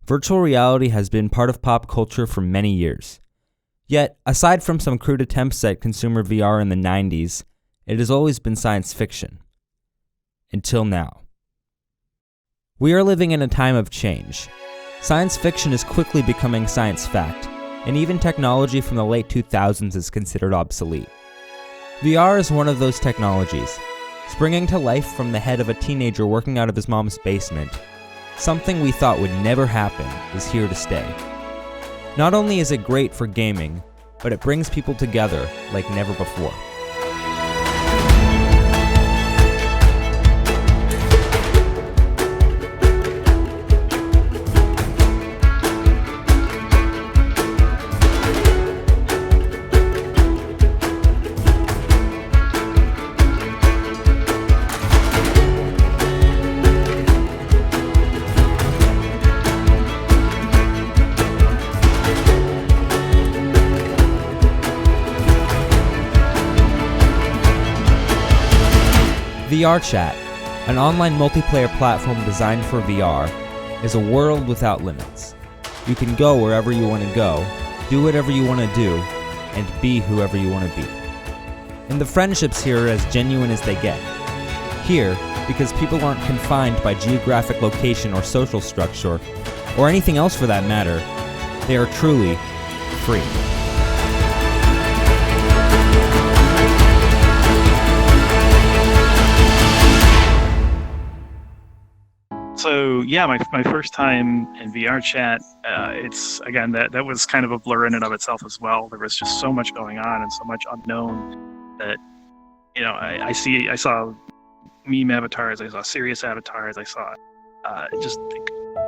Virtual reality has been part of pop culture for many years. Yet, aside from some crude attempts at consumer VR in the 90s, it has always been science fiction. Until now. We are living in a time of change. Science fiction is quickly becoming science fact, and even technology from the late 2000s is considered obsolete. VR is one of those technologies, springing to life from the head of a teenager working out of his mom's basement. Something we thought would never happen is here to stay. Not only is it great for gaming, but it brings people together like never before. VRChat, an online multiplayer platform designed for VR, is a world without limits. You can go wherever you want to go, do whatever you want to do, and be whoever you want to be. And the friendships here are as genuine as they get. Here, because people aren't confined by geographic location or social structure, or anything else for that matter, they are truly free. So yeah, my first time in VRChat, it's again that was kind of a blur in and of itself as well. There was just so much going on and so much unknown that I saw meme avatars, I saw serious avatars, I saw just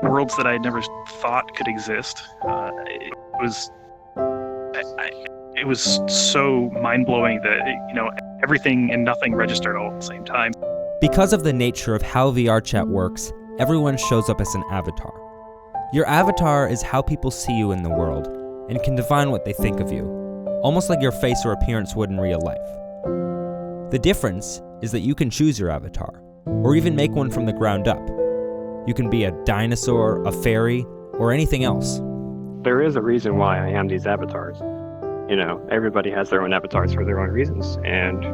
worlds that I had never thought could exist. It was so mind blowing that everything and nothing registered all at the same time. Because of the nature of how VRChat works, everyone shows up as an avatar. Your avatar is how people see you in the world and can define what they think of you, almost like your face or appearance would in real life. The difference is that you can choose your avatar, or even make one from the ground up. You can be a dinosaur, a fairy, or anything else. There is a reason why I am these avatars. Everybody has their own avatars for their own reasons, and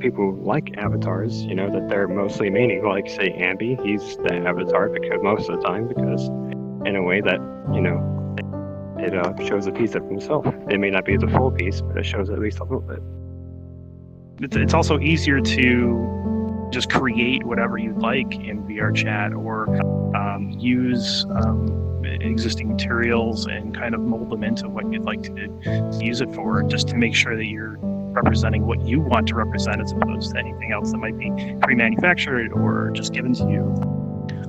people like avatars, that they're mostly meaning, like say Ambi, he's the avatar because most of the time, because in a way that, it shows a piece of himself. It may not be the full piece, but it shows at least a little bit. It's also easier to just create whatever you'd like in VRChat or use existing materials and kind of mold them into what you'd like to use it for, just to make sure that you're representing what you want to represent as opposed to anything else that might be pre-manufactured or just given to you.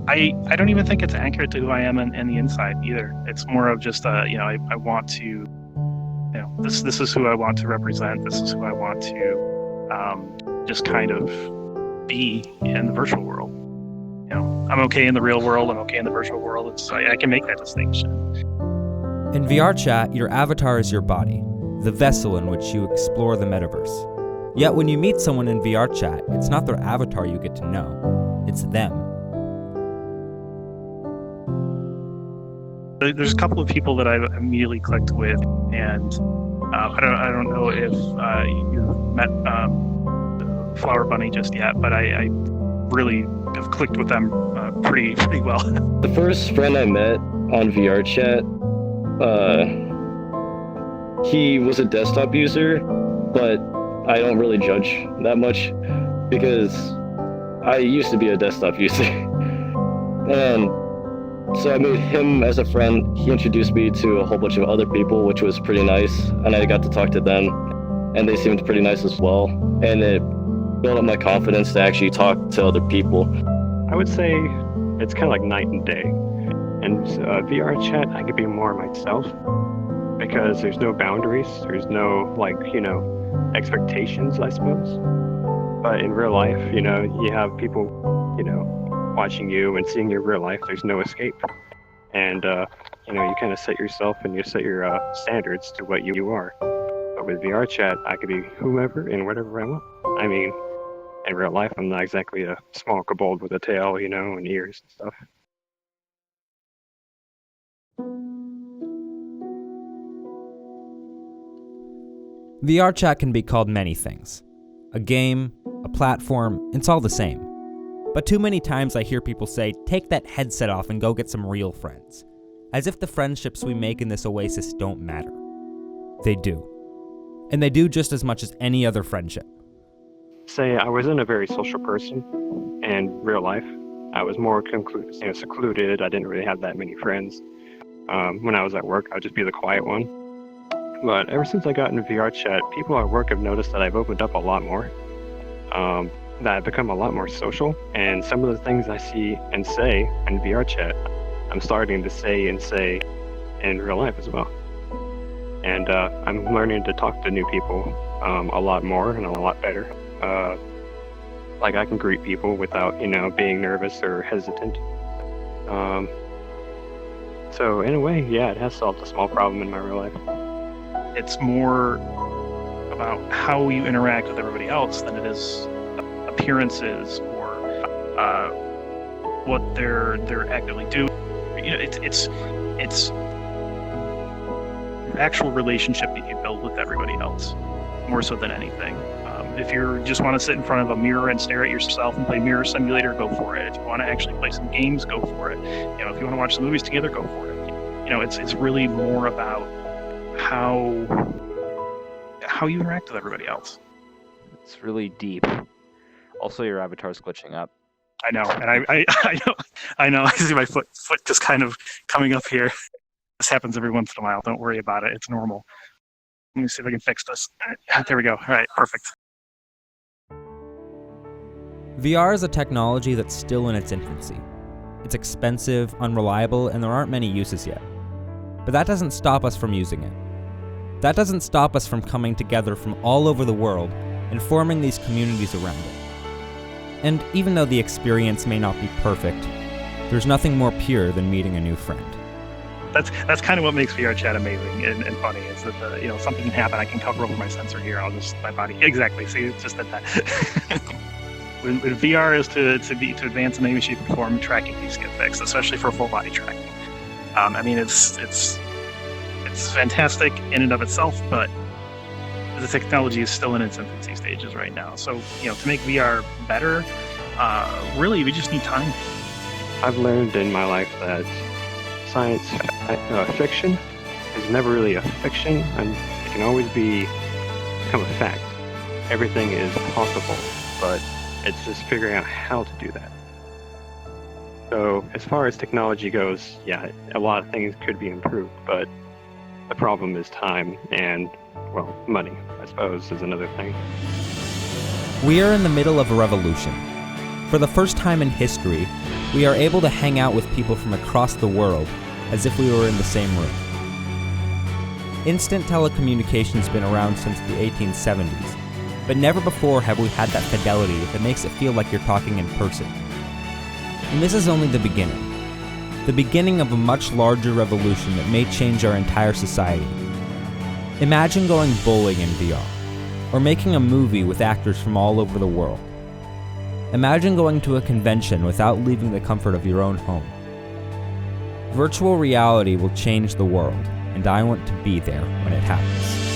I don't even think it's accurate to who I am in the inside either. It's more of just I want to, this is who I want to represent. This is who I want to just kind of be in the virtual world. I'm okay in the real world. I'm okay in the virtual world. I can make that distinction. In VRChat, your avatar is your body, the vessel in which you explore the metaverse. Yet when you meet someone in VRChat, it's not their avatar you get to know, it's them. There's a couple of people that I've immediately clicked with, and I don't know if you've met Flower Bunny just yet, but I really have clicked with them pretty well. The first friend I met on VRChat, he was a desktop user, but I don't really judge that much because I used to be a desktop user. And so I made him as a friend. He introduced me to a whole bunch of other people, which was pretty nice. And I got to talk to them, and they seemed pretty nice as well. And it built up my confidence to actually talk to other people. I would say it's kind of like night and day. And VRChat, I could be more myself because there's no boundaries. There's no, expectations, I suppose. But in real life, you have people, watching you and seeing your real life. There's no escape. And, you kind of set yourself and you set your standards to what you are. But with VRChat, I could be whomever and whatever I want. I mean, in real life, I'm not exactly a small kobold with a tail, and ears and stuff. VRChat can be called many things. A game, a platform, it's all the same. But too many times I hear people say, take that headset off and go get some real friends. As if the friendships we make in this oasis don't matter. They do. And they do just as much as any other friendship. Say I wasn't a very social person in real life. I was more secluded. I didn't really have that many friends. When I was at work, I'd just be the quiet one. But ever since I got into VRChat, people at work have noticed that I've opened up a lot more. That I've become a lot more social. And some of the things I see and say in VRChat, I'm starting to say in real life as well. And I'm learning to talk to new people a lot more and a lot better. Like I can greet people without, being nervous or hesitant. So in a way, yeah, it has solved a small problem in my real life. It's more about how you interact with everybody else than it is appearances or what they're actively doing. It's actual relationship that you build with everybody else, more so than anything. If you just want to sit in front of a mirror and stare at yourself and play Mirror Simulator, go for it. If you want to actually play some games, go for it. If you want to watch some movies together, go for it. It's really more about how you interact with everybody else. It's really deep. Also, your avatar's glitching up. I know, and I know. I see my foot just kind of coming up here. This happens every once in a while. Don't worry about it. It's normal. Let me see if I can fix this. There we go. All right, perfect. VR is a technology that's still in its infancy. It's expensive, unreliable, and there aren't many uses yet. But that doesn't stop us from using it. That doesn't stop us from coming together from all over the world and forming these communities around it. And even though the experience may not be perfect, there's nothing more pure than meeting a new friend. That's kind of what makes VRChat amazing and funny, is that something can happen. I can cover over my sensor here. My body. Exactly. See, it's just that. When VR is to advance in any shape or form, tracking needs to get fixed, especially for full body tracking. It's fantastic in and of itself, but the technology is still in its infancy stages right now. So, to make VR better, really, we just need time. I've learned in my life that science fiction is never really a fiction, and it can always become a fact. Everything is possible, but it's just figuring out how to do that. So as far as technology goes, yeah, a lot of things could be improved, but the problem is time and, money, I suppose, is another thing. We are in the middle of a revolution. For the first time in history, we are able to hang out with people from across the world as if we were in the same room. Instant telecommunication's been around since the 1870s, but never before have we had that fidelity that makes it feel like you're talking in person. And this is only the beginning of a much larger revolution that may change our entire society. Imagine going bowling in VR, or making a movie with actors from all over the world. Imagine going to a convention without leaving the comfort of your own home. Virtual reality will change the world, and I want to be there when it happens.